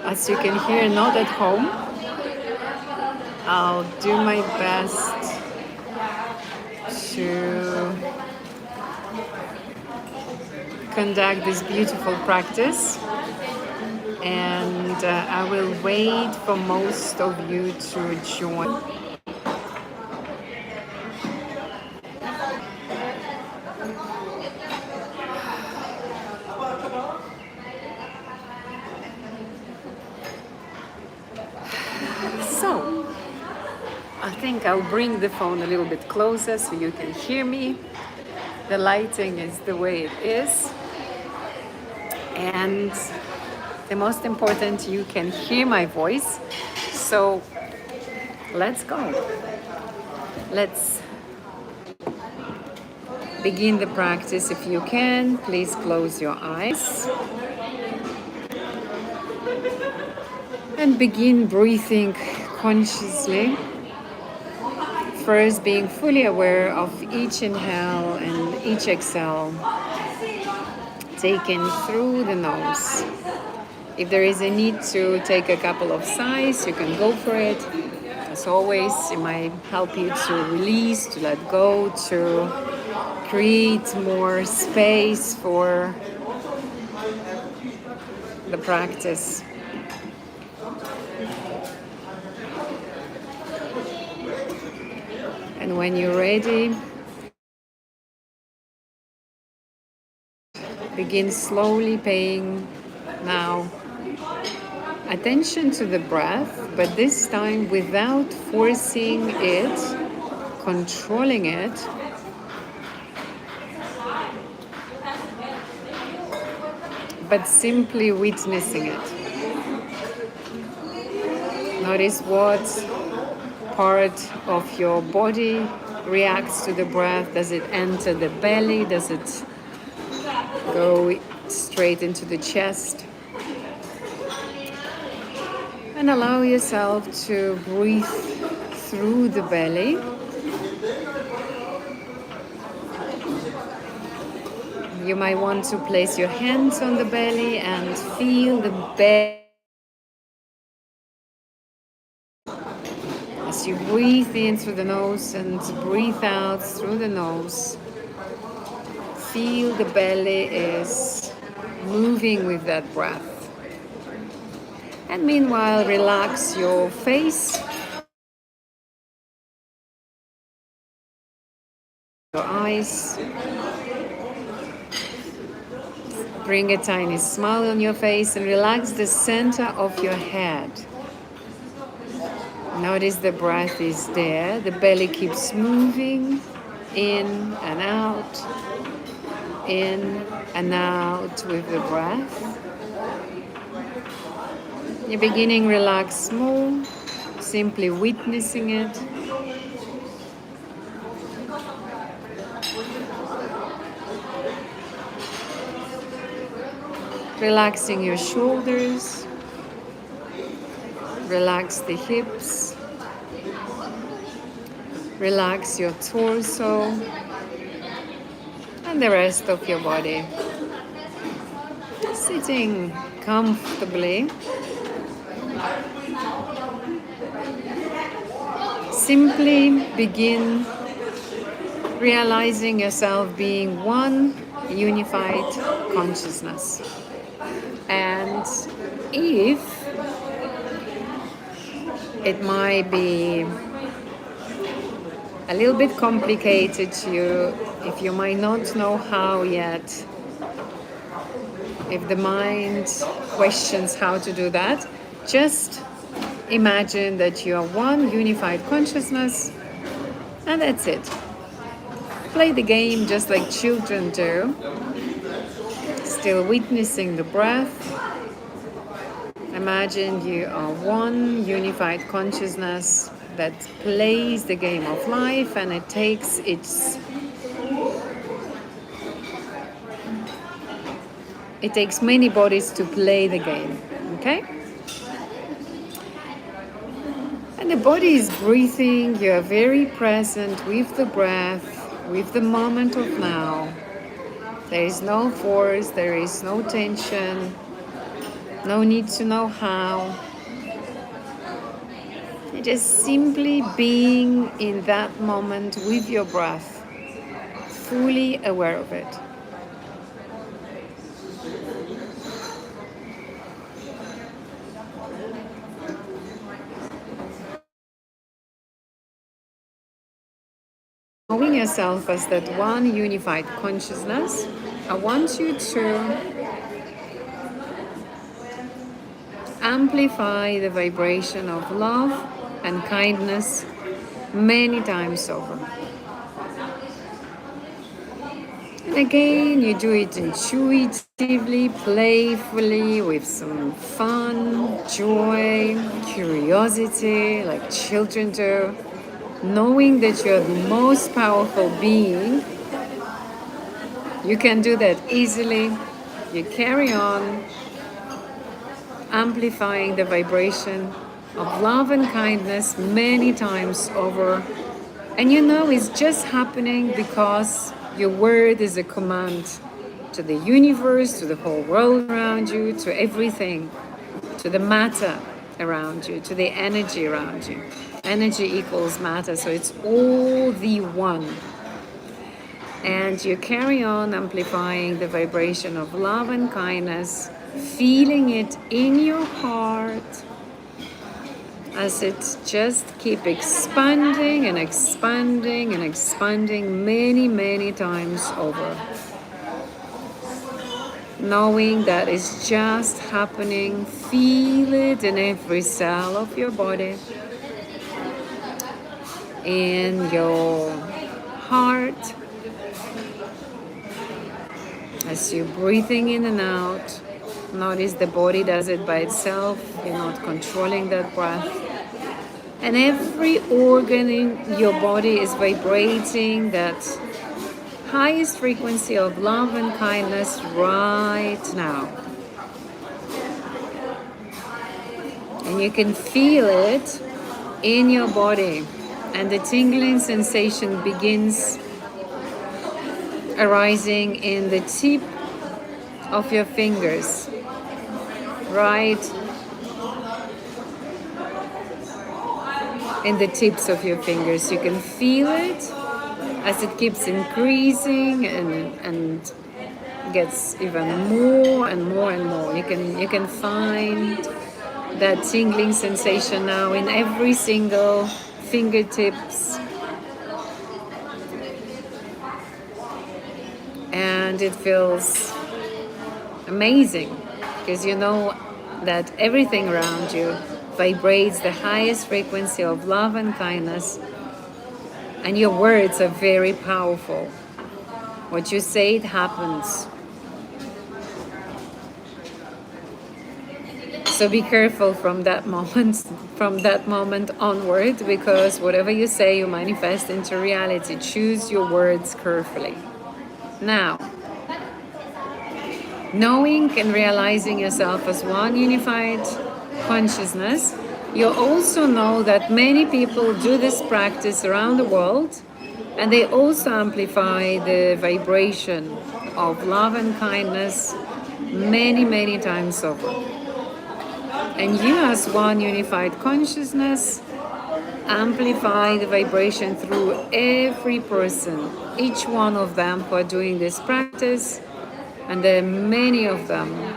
As you can hear, not at home. I'll do my best to conduct this beautiful practice, and I will wait for most of you to join. So, I think I'll bring the phone a little bit closer so you can hear me. The lighting is the way it is. And the most important, you can hear my voice. So let's go. Let's begin the practice. If you can, please close your eyes and begin breathing consciously. First, being fully aware of each inhale and each exhale, taken through the nose. If there is a need to take a couple of sighs, you can go for it. As always, it might help you to release, to let go, to create more space for the practice. And when you're ready, begin slowly paying now attention to the breath, but this time without forcing it, controlling it, but simply witnessing it. Notice what part of your body reacts to the breath. Does it enter the belly? Does it go straight into the chest? And allow yourself to breathe through the belly. You might want to place your hands on the belly and feel the belly. As you breathe in through the nose and breathe out through the nose, feel the belly is moving with that breath. And meanwhile, relax your face, your eyes. Bring a tiny smile on your face and relax the center of your head. Notice the breath is there. The belly keeps moving in and out with the breath. You're beginning relax small, simply witnessing it. Relaxing your shoulders, relax the hips, relax your torso and the rest of your body. Sitting comfortably, simply begin realizing yourself being one unified consciousness. And if it might be a little bit complicated to you, if you might not know how yet, if the mind questions how to do that, just imagine that you are one unified consciousness, and that's it. Play the game just like children do, still witnessing the breath. Imagine you are one unified consciousness that plays the game of life, and it takes many bodies to play the game, okay? And the body is breathing. You are very present with the breath, with the moment of now. There is no force, there is no tension. No need to know how. Just simply being in that moment with your breath, fully aware of it. Knowing yourself as that one unified consciousness, I want you to amplify the vibration of love and kindness many times over. And again, you do it intuitively, playfully, with some fun, joy, curiosity, like children do, knowing that you're the most powerful being. You can do that easily. You carry on amplifying the vibration of love and kindness many times over. And you know it's just happening because your word is a command to the universe, to the whole world around you, to everything, to the matter around you, to the energy around you. Energy equals matter, so it's all the one. And you carry on amplifying the vibration of love and kindness, feeling it in your heart as it just keep expanding and expanding and expanding many, many times over. Knowing that it's just happening, feel it in every cell of your body, in your heart, as you're breathing in and out. Notice the body does it by itself. You're not controlling that breath. And every organ in your body is vibrating that highest frequency of love and kindness right now. And you can feel it in your body. And the tingling sensation begins arising in the tip of your fingers, right in the tips of your fingers. You can feel it as it keeps increasing and gets even more and more and more. You can find that tingling sensation now in every single fingertips, and it feels amazing because you know that everything around you vibrates the highest frequency of love and kindness, and your words are very powerful. What you say, it happens. So be careful from that moment onward, because whatever you say, you manifest into reality. Choose your words carefully. Now, knowing and realizing yourself as one unified consciousness, you also know that many people do this practice around the world, and they also amplify the vibration of love and kindness many, many times over. And you, as one unified consciousness, amplify the vibration through every person, each one of them who are doing this practice, and there are many of them.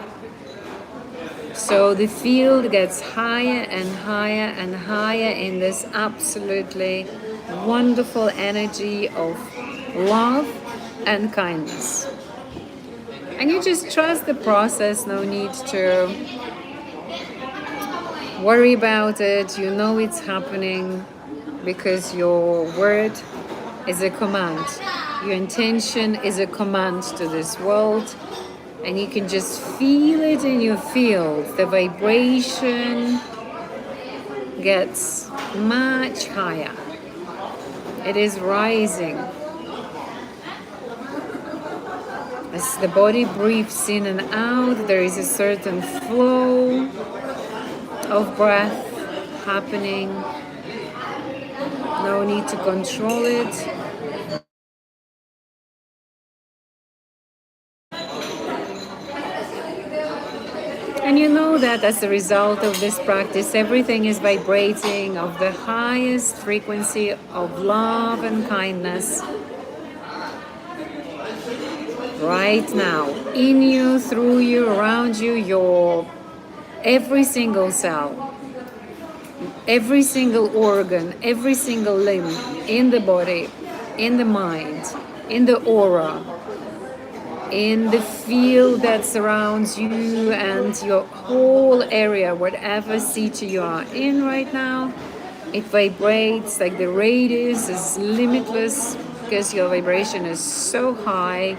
So the field gets higher and higher and higher in this absolutely wonderful energy of love and kindness. And you just trust the process, no need to worry about it. You know it's happening because your word is a command. Your intention is a command to this world, and you can just feel it in your field. The vibration gets much higher. It is rising. As the body breathes in and out, there is a certain flow of breath happening. No need to control it. And you know that as a result of this practice, everything is vibrating of the highest frequency of love and kindness right now, in you, through you, around you, your every single cell, every single organ, every single limb in the body, in the mind, in the aura, in the field that surrounds you and your whole area, whatever city you are in right now. It vibrates like the radius is limitless because your vibration is so high.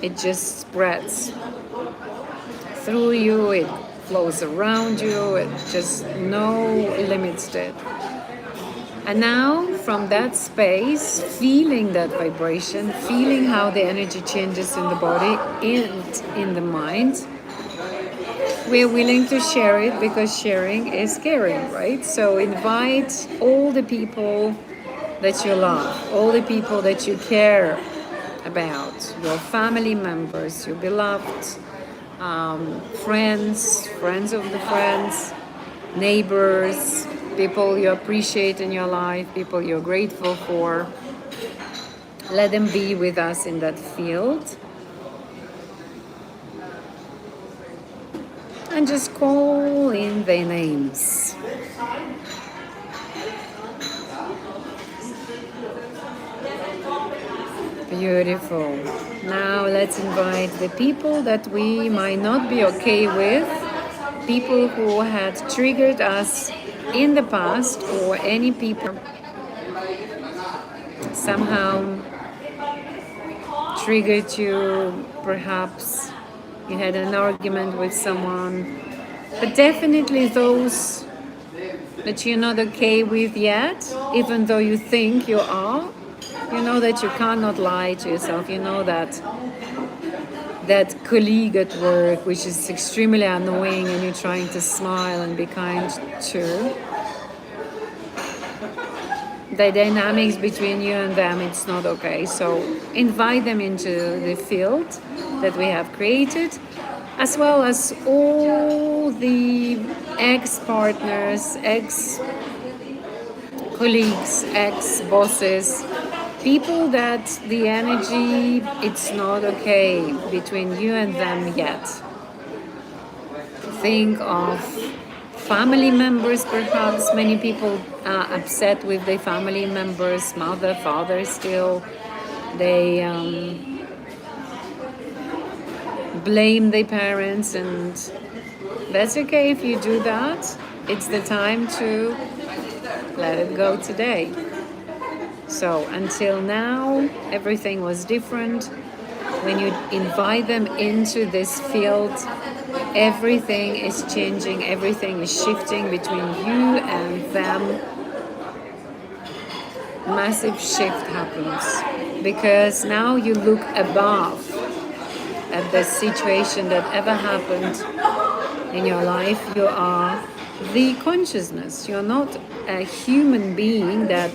It just spreads through you, it flows around you, it just no limits to it. And now from that space, feeling that vibration, feeling how the energy changes in the body and in the mind, we're willing to share it because sharing is caring, right? So invite all the people that you love, all the people that you care about, your family members, your beloved, friends of the friends, neighbors, people you appreciate in your life, people you're grateful for. Let them be with us in that field. And just call in their names. Beautiful. Now let's invite the people that we might not be okay with, people who had triggered us in the past, or any people somehow triggered you. Perhaps you had an argument with someone, but definitely those that you're not okay with yet, even though you think you are. You know that you cannot lie to yourself. You know that colleague at work, which is extremely annoying, and you're trying to smile and be kind to. The dynamics between you and them, it's not okay. So invite them into the field that we have created, as well as all the ex-partners, ex-colleagues, ex-bosses, people that the energy, it's not okay between you and them yet. Think of family members, perhaps. Many people are upset with their family members, mother, father still. They blame their parents, and that's okay if you do that. It's the time to let it go today. So until now, everything was different. When you invite them into this field, everything is changing, everything is shifting between you and them. Massive shift happens because now you look above at the situation that ever happened in your life. You are the consciousness. You're not a human being that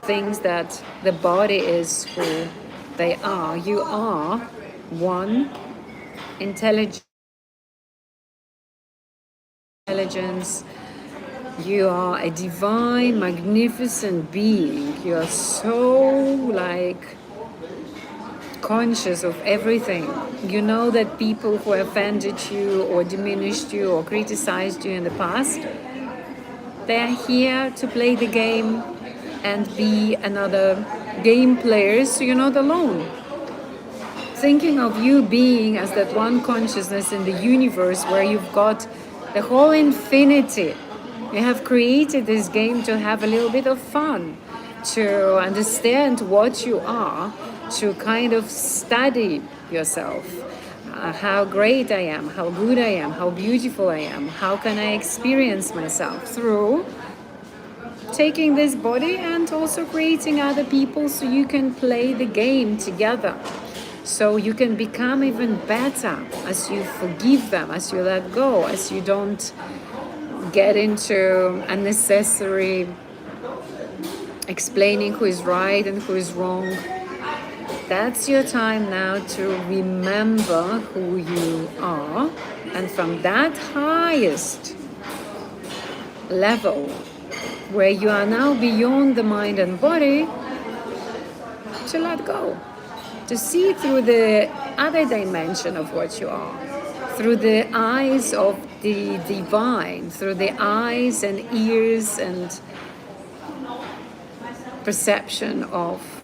thinks that the body is who they are. You are one intelligence. You are a divine, magnificent being. You are so conscious of everything. You know that people who offended you or diminished you or criticized you in the past, they're here to play the game and be another game player, so you're not alone. Thinking of you being as that one consciousness in the universe where you've got the whole infinity. You have created this game to have a little bit of fun, to understand what you are, to kind of study yourself. How great I am, how good I am, how beautiful I am, how can I experience myself through taking this body and also creating other people so you can play the game together. So you can become even better as you forgive them, as you let go, as you don't get into unnecessary explaining who is right and who is wrong. That's your time now to remember who you are And from that highest level, where you are now beyond the mind and body, to let go, to see through the other dimension of what you are, through the eyes of the divine, through the eyes and ears and perception of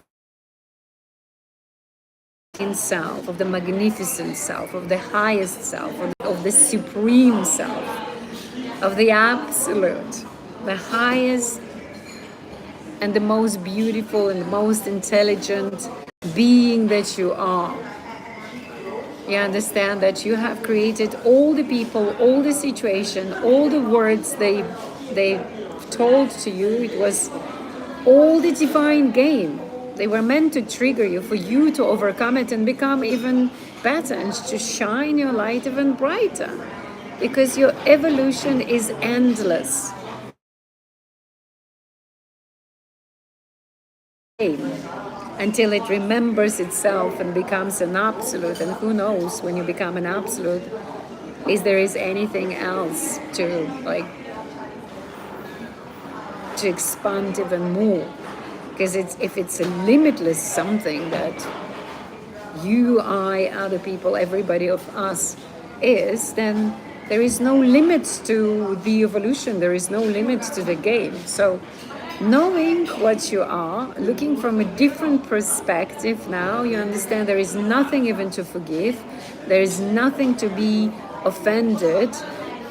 self, of the magnificent self, of the highest self, of the supreme self, of the absolute, the highest and the most beautiful and the most intelligent being that you are. You understand that you have created all the people, all the situation, all the words they told to you. It was all the divine game. They were meant to trigger you, for you to overcome it and become even better and to shine your light even brighter. Because your evolution is endless. Until it remembers itself and becomes an absolute. And who knows, when you become an absolute, is there is anything else to expand even more. Because if it's a limitless something that you, I, other people, everybody of us is, then there is no limits to the evolution. There is no limits to the game. So knowing what you are, looking from a different perspective now, you understand there is nothing even to forgive. There is nothing to be offended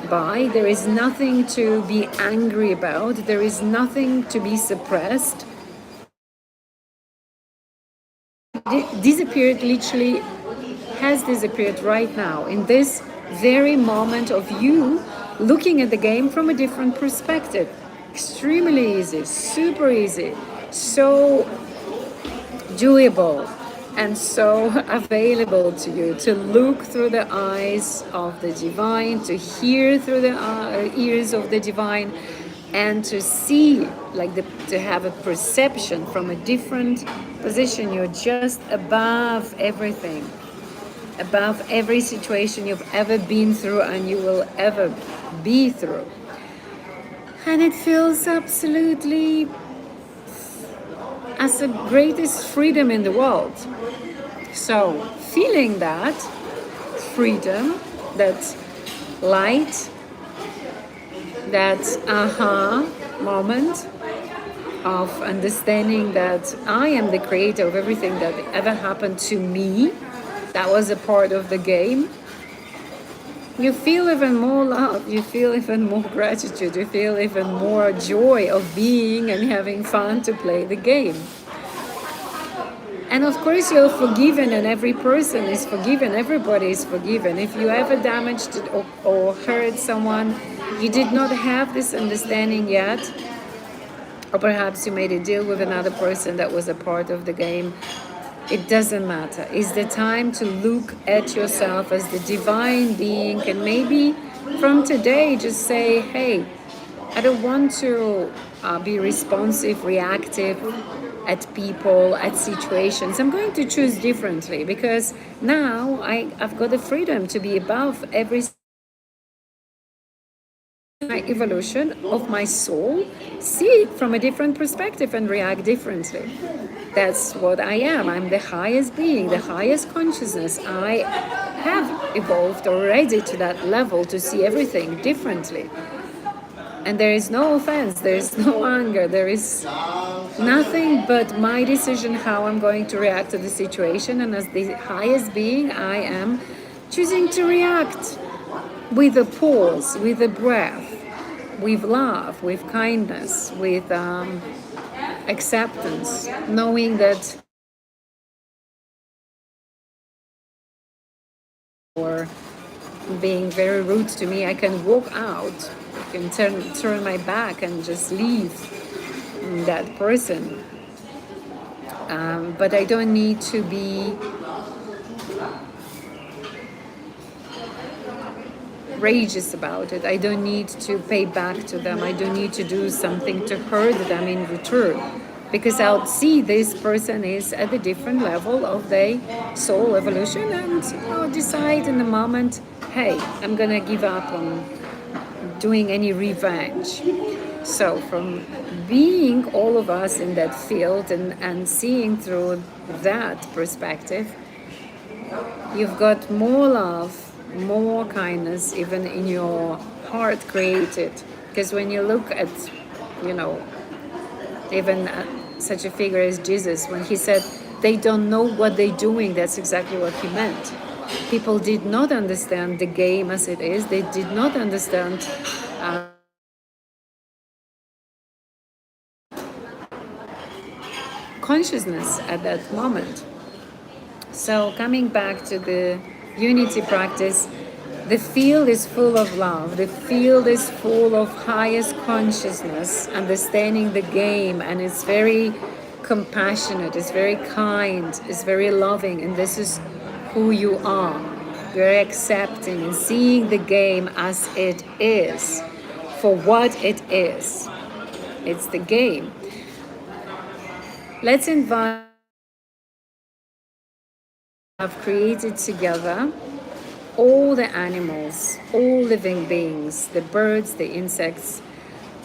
by. There is nothing to be angry about. There is nothing to be suppressed. Disappeared, literally has disappeared right now, in this very moment of you looking at the game from a different perspective. Extremely easy, super easy, so doable and so available to you to look through the eyes of the divine, to hear through the ears of the divine, and to see, to have a perception from a different position. You're just above everything, above every situation you've ever been through and you will ever be through. And it feels absolutely as the greatest freedom in the world. So feeling that freedom, that light, that aha moment of understanding that I am the creator of everything that ever happened to me, that was a part of the game, you feel even more love, you feel even more gratitude, you feel even more joy of being and having fun to play the game. And of course you're forgiven, and every person is forgiven, everybody is forgiven. If you ever damaged or hurt someone, you did not have this understanding yet, or perhaps you made a deal with another person that was a part of the game. It doesn't matter. It's the time to look at yourself as the divine being, and maybe from today just say, hey, I don't want to be responsive, reactive at people, at situations. I'm going to choose differently, because now I've got the freedom to be above every evolution of my soul, see it from a different perspective and react differently. That's what I am. I'm the highest being, the highest consciousness. I have evolved already to that level to see everything differently. And there is no offense, there is no anger, there is nothing but my decision how I'm going to react to the situation. And as the highest being, I am choosing to react with a pause, with a breath, with love, with kindness, with acceptance, knowing that or being very rude to me, I can walk out, I can turn my back and just leave that person. But I don't need to be rageous about it. I don't need to pay back to them. I don't need to do something to hurt them in return. because I'll see this person is at a different level of their soul evolution, and I'll decide in the moment, hey, I'm gonna give up on doing any revenge. So from being all of us in that field and seeing through that perspective, you've got more love, more kindness, even in your heart created. Because when you look at, you know, even such a figure as Jesus, when he said, they don't know what they're doing, that's exactly what he meant. People did not understand the game as it is. They did not understand consciousness at that moment. So coming back to the unity practice, the field is full of love. The field is full of highest consciousness, understanding the game, and it's very compassionate, it's very kind, it's very loving, and this is who you are. Very accepting and seeing the game as it is, for what it is. It's the game. Let's invite have created together all the animals, all living beings, the birds, the insects,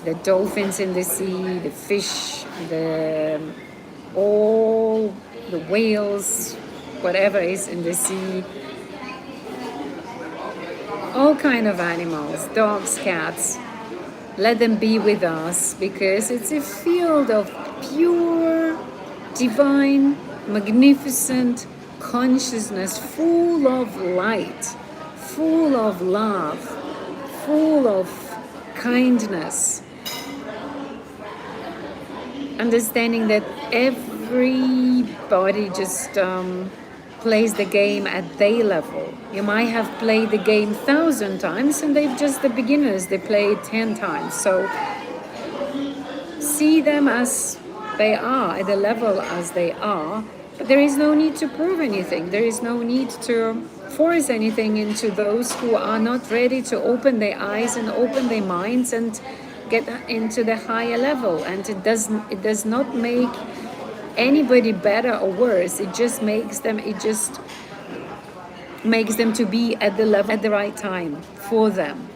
the dolphins in the sea, the fish, all the whales, whatever is in the sea, all kind of animals, dogs, cats. Let them be with us, because it's a field of pure, divine, magnificent consciousness, full of light, full of love, full of kindness. Understanding that everybody just plays the game at their level. You might have played the game 1,000 times, and they're just the beginners. They play it 10 times. So see them as they are, at the level as they are. But there is no need to prove anything. There is no need to force anything into those who are not ready to open their eyes and open their minds and get into the higher level. And it does not make anybody better or worse. It just makes them to be at the level at the right time for them.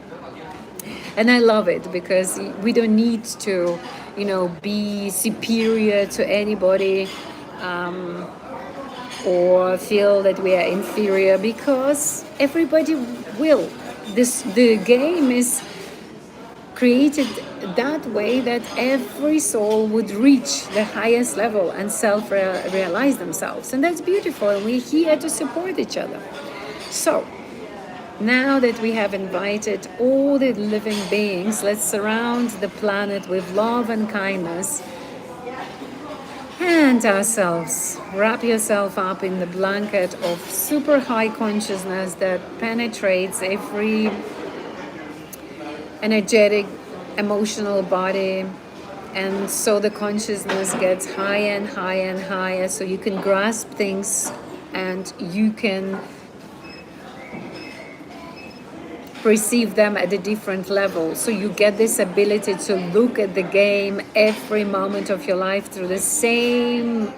And I love it, because we don't need to, be superior to anybody. Or feel that we are inferior, because everybody will. The game is created that way that every soul would reach the highest level and self-realize themselves. And that's beautiful, and we're here to support each other. So, now that we have invited all the living beings, let's surround the planet with love and kindness. And ourselves, wrap yourself up in the blanket of super high consciousness that penetrates every energetic, emotional body. And so the consciousness gets higher and higher and higher, so you can grasp things and you can perceive them at a different level. So you get this ability to look at the game every moment of your life through the same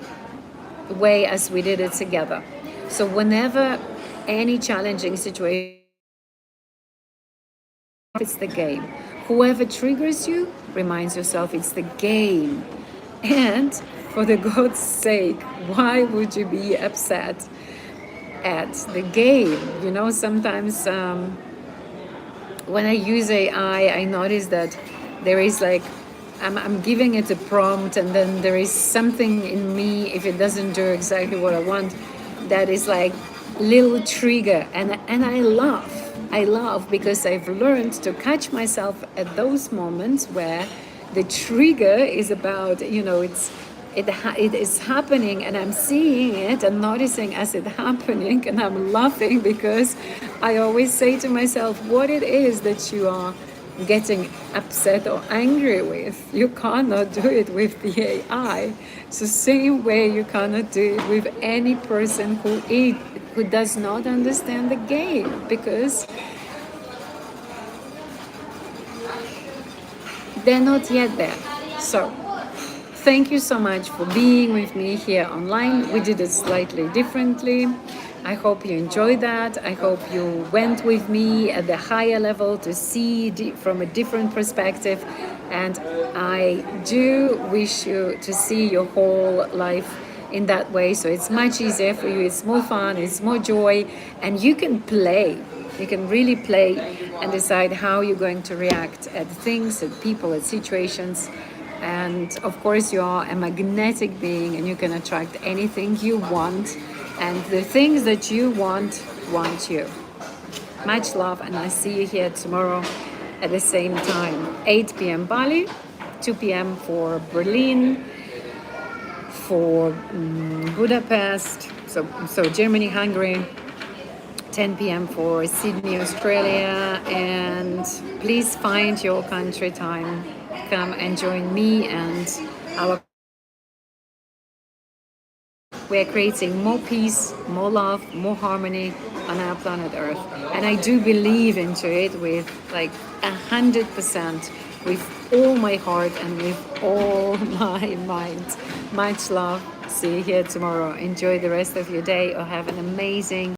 way as we did it together. So whenever any challenging situation, it's the game. Whoever triggers you, reminds yourself it's the game. And for the God's sake, why would you be upset at the game? Sometimes when I use AI, I notice that there is I'm giving it a prompt, and then there is something in me, if it doesn't do exactly what I want, that is like little trigger, and I laugh because I've learned to catch myself at those moments where the trigger is about, it is happening, and I'm seeing it and noticing as it happening, and I'm laughing because I always say to myself, what it is that you are getting upset or angry with, you cannot do it with the AI. So same way you cannot do it with any person who does not understand the game, because they're not yet there. So thank you so much for being with me here online. We did it slightly differently. I hope you enjoyed that. I hope you went with me at the higher level to see from a different perspective. And I do wish you to see your whole life in that way. So it's much easier for you. It's more fun, it's more joy, and you can play. You can really play and decide how you're going to react at things, at people, at situations. And of course, you are a magnetic being and you can attract anything you want. And the things that you want you. Much love, and I see you here tomorrow at the same time. 8 p.m. Bali, 2 p.m. for Berlin, for Budapest, so Germany, Hungary, 10 p.m. for Sydney, Australia, and please find your country time. Come and join me and our. We're creating more peace, more love, more harmony on our planet Earth, and I do believe into it with like 100%, with all my heart and with all my mind. Much love. See you here tomorrow. Enjoy the rest of your day or have an amazing